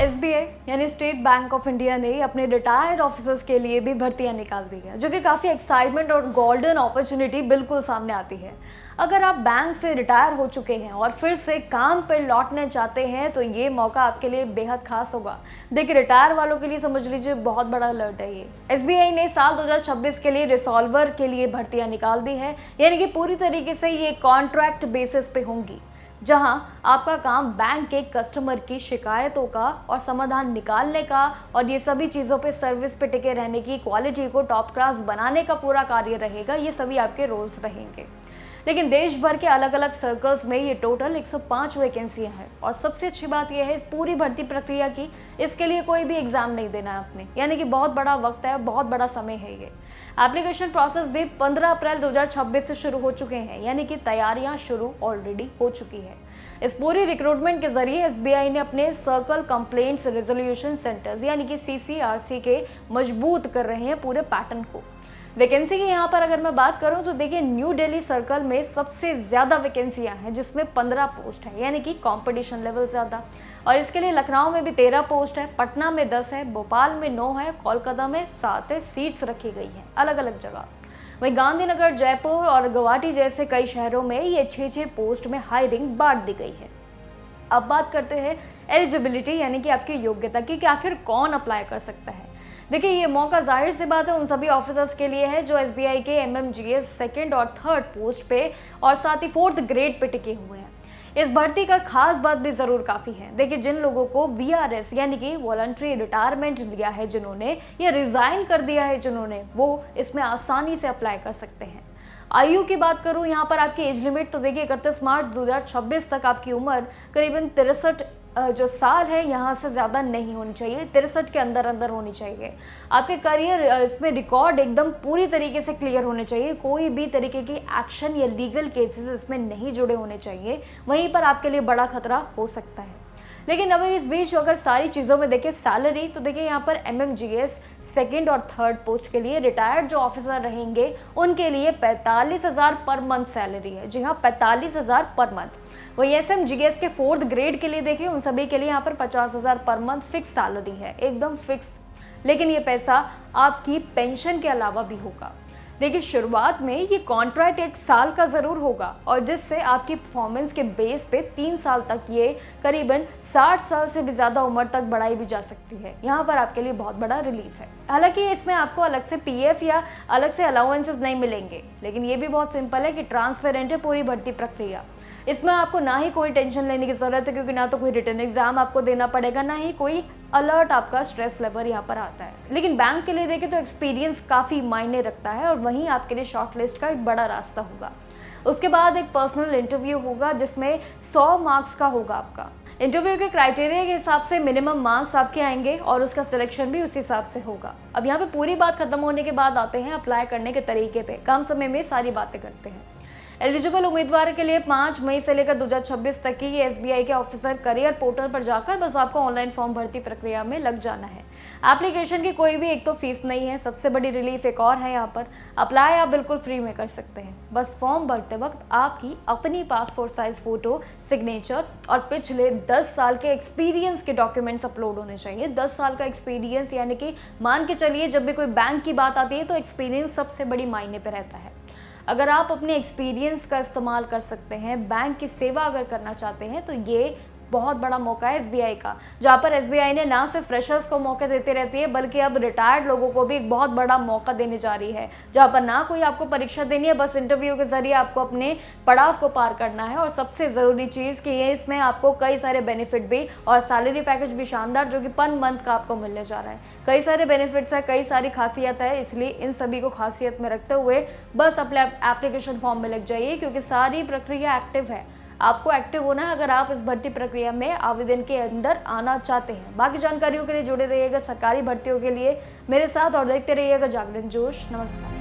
SBI यानी state bank of India ने अपने रिटायर्ड ऑफिसर्स के लिए भी भर्तियां निकाल दी है, जो कि काफ़ी एक्साइटमेंट और गोल्डन अपॉर्चुनिटी बिल्कुल सामने आती है। अगर आप बैंक से रिटायर हो चुके हैं और फिर से काम पर लौटने चाहते हैं तो ये मौका आपके लिए बेहद खास होगा। देखिए, रिटायर वालों के लिए समझ लीजिए बहुत बड़ा अलर्ट है ये। एसबीआई ने साल 2026 के लिए रिसॉल्वर के लिए भर्तियां निकाल दी है, यानी कि पूरी तरीके से ये कॉन्ट्रैक्ट बेसिस पे होंगी, जहां आपका काम बैंक के कस्टमर की शिकायतों का और समाधान निकालने का और ये सभी चीज़ों पे सर्विस पे टिके रहने की क्वालिटी को टॉप क्लास बनाने का पूरा कार्य रहेगा। ये सभी आपके रोल्स रहेंगे। लेकिन देश भर के अलग अलग सर्कल्स में ये टोटल 105 वैकेंसियां हैं और सबसे अच्छी बात यह है इस पूरी भर्ती प्रक्रिया की, इसके लिए कोई भी एग्जाम नहीं देना है आपने, यानी कि बहुत बड़ा वक्त है, बहुत बड़ा समय है ये। एप्लीकेशन प्रोसेस भी 15 अप्रैल 2026 से शुरू हो चुके हैं, यानी कि तैयारियां शुरू ऑलरेडी हो चुकी है। इस पूरी रिक्रूटमेंट के जरिए एसबीआई ने अपने सर्कल कंप्लेंट्स रेजोल्यूशन सेंटर्स यानी कि सीसीआरसी के मजबूत कर रहे हैं पूरे पैटर्न को। वैकेंसी की यहाँ पर अगर मैं बात करूँ तो देखिए, न्यू दिल्ली सर्कल में सबसे ज़्यादा वैकेंसियाँ हैं, जिसमें 15 पोस्ट है, यानी कि कंपटीशन लेवल ज़्यादा। और इसके लिए लखनऊ में भी 13 पोस्ट है, पटना में 10 है, भोपाल में 9 है, कोलकाता में 7 है, सीट्स रखी गई हैं अलग अलग जगह। वहीं गांधीनगर, जयपुर और गुवाहाटी जैसे कई शहरों में ये 6-6 पोस्ट में हायरिंग बांट दी गई है। अब बात करते हैं एलिजिबिलिटी यानी कि आपकी योग्यता की, कि आखिर कौन अप्लाई कर सकता है। देखिए, ये मौका जाहिर सी बात है उन सभी ऑफिसर्स के लिए है जो एसबीआई के एमएमजीएस सेकंड और थर्ड पोस्ट पे और साथ ही 4th ग्रेड पे टिके हुए हैं। इस भर्ती का खास बात भी जरूर काफी है। देखिए, जिन लोगों को वीआरएस यानी कि वॉलंटरी रिटायरमेंट लिया है जिन्होंने, या रिजाइन कर दिया है जिन्होंने, वो इसमें आसानी से अप्लाई कर सकते हैं। आयु की बात करूं यहाँ पर आपकी एज लिमिट तो देखिए 31 मार्च 2026 तक आपकी उम्र करीबन 63 जो साल है यहाँ से ज़्यादा नहीं होनी चाहिए, 63 के अंदर अंदर होनी चाहिए। आपके करियर इसमें रिकॉर्ड एकदम पूरी तरीके से क्लियर होने चाहिए, कोई भी तरीके की एक्शन या लीगल केसेस इसमें नहीं जुड़े होने चाहिए, वहीं पर आपके लिए बड़ा खतरा हो सकता है। लेकिन अब इस बीच अगर सारी चीज़ों में देखें सैलरी, तो देखिए यहाँ पर एमएमजीएस सेकंड और थर्ड पोस्ट के लिए रिटायर्ड जो ऑफिसर रहेंगे उनके लिए 45,000 पर मंथ सैलरी है। जी हाँ, 45,000 पर मंथ। वही एसएमजीएस के 4th ग्रेड के लिए देखिए, उन सभी के लिए यहाँ पर 50,000 पर मंथ फिक्स सैलरी है, एकदम फिक्स। लेकिन ये पैसा आपकी पेंशन के अलावा भी होगा। देखिए, शुरुआत में ये कॉन्ट्रैक्ट 1 साल का ज़रूर होगा और जिससे आपकी परफॉर्मेंस के बेस पे 3 साल तक ये करीबन 60 साल से भी ज़्यादा उम्र तक बढ़ाई भी जा सकती है। यहाँ पर आपके लिए बहुत बड़ा रिलीफ है। हालांकि इसमें आपको अलग से पीएफ या अलग से अलाउंसेस नहीं मिलेंगे, लेकिन ये भी बहुत सिंपल है कि ट्रांसपेरेंट है पूरी भर्ती प्रक्रिया। इसमें आपको ना ही कोई टेंशन लेने की ज़रूरत है, क्योंकि ना तो कोई रिटर्न एग्जाम आपको देना पड़ेगा, ना ही कोई अलर्ट आपका स्ट्रेस लेवल यहाँ पर आता है। लेकिन बैंक के लिए देखें तो एक्सपीरियंस काफ़ी मायने रखता है और वहीं आपके लिए शॉर्टलिस्ट का एक बड़ा रास्ता होगा। उसके बाद एक पर्सनल इंटरव्यू होगा जिसमें 100 मार्क्स का होगा आपका। इंटरव्यू के क्राइटेरिया के हिसाब से मिनिमम मार्क्स आपके आएंगे और उसका सिलेक्शन भी उस हिसाब से होगा। अब यहाँ पे पूरी बात खत्म होने के बाद आते हैं अप्लाई करने के तरीके पे। कम समय में सारी बातें करते हैं। एलिजिबल उम्मीदवार के लिए 5 मई से लेकर 2026 तक की ये एसबीआई के ऑफिसर करियर पोर्टल पर जाकर बस आपको ऑनलाइन फॉर्म भर्ती प्रक्रिया में लग जाना है। एप्लीकेशन की कोई भी एक तो फीस नहीं है। सबसे बड़ी रिलीफ एक और है, यहाँ पर अप्लाई आप बिल्कुल फ्री में कर सकते हैं। बस फॉर्म भरते वक्त आपकी अपनी पासपोर्ट साइज फोटो, सिग्नेचर और पिछले 10 साल के एक्सपीरियंस के डॉक्यूमेंट्स अपलोड होने चाहिए। 10 साल का एक्सपीरियंस, यानी कि मान के चलिए जब भी कोई बैंक की बात आती है तो एक्सपीरियंस सबसे बड़ी मायने पे रहता है। अगर आप अपने एक्सपीरियंस का इस्तेमाल कर सकते हैं, बैंक की सेवा अगर करना चाहते हैं, तो ये बहुत बड़ा मौका है एसबीआई का, जहाँ पर एसबीआई ने ना सिर्फ फ्रेशर्स को मौके देते रहती है, बल्कि अब रिटायर्ड लोगों को भी एक बहुत बड़ा मौका देने जा रही है, जहाँ पर ना कोई आपको परीक्षा देनी है, बस इंटरव्यू के जरिए आपको अपने पड़ाव को पार करना है। और सबसे ज़रूरी चीज़ कि ये इसमें आपको कई सारे बेनिफिट भी और सैलरी पैकेज भी शानदार, जो कि पर मंथ का आपको मिलने जा रहा है। कई सारे बेनिफिट्स है, कई सारी खासियत है, इसलिए इन सभी को खासियत में रखते हुए बस अपने एप्लीकेशन फॉर्म में लग जाइए, क्योंकि सारी प्रक्रिया एक्टिव है। आपको एक्टिव होना है अगर आप इस भर्ती प्रक्रिया में आवेदन के अंदर आना चाहते हैं। बाकी जानकारियों के लिए जुड़े रहिएगा सरकारी भर्तियों के लिए मेरे साथ और देखते रहिएगा जागरण जोश। नमस्कार।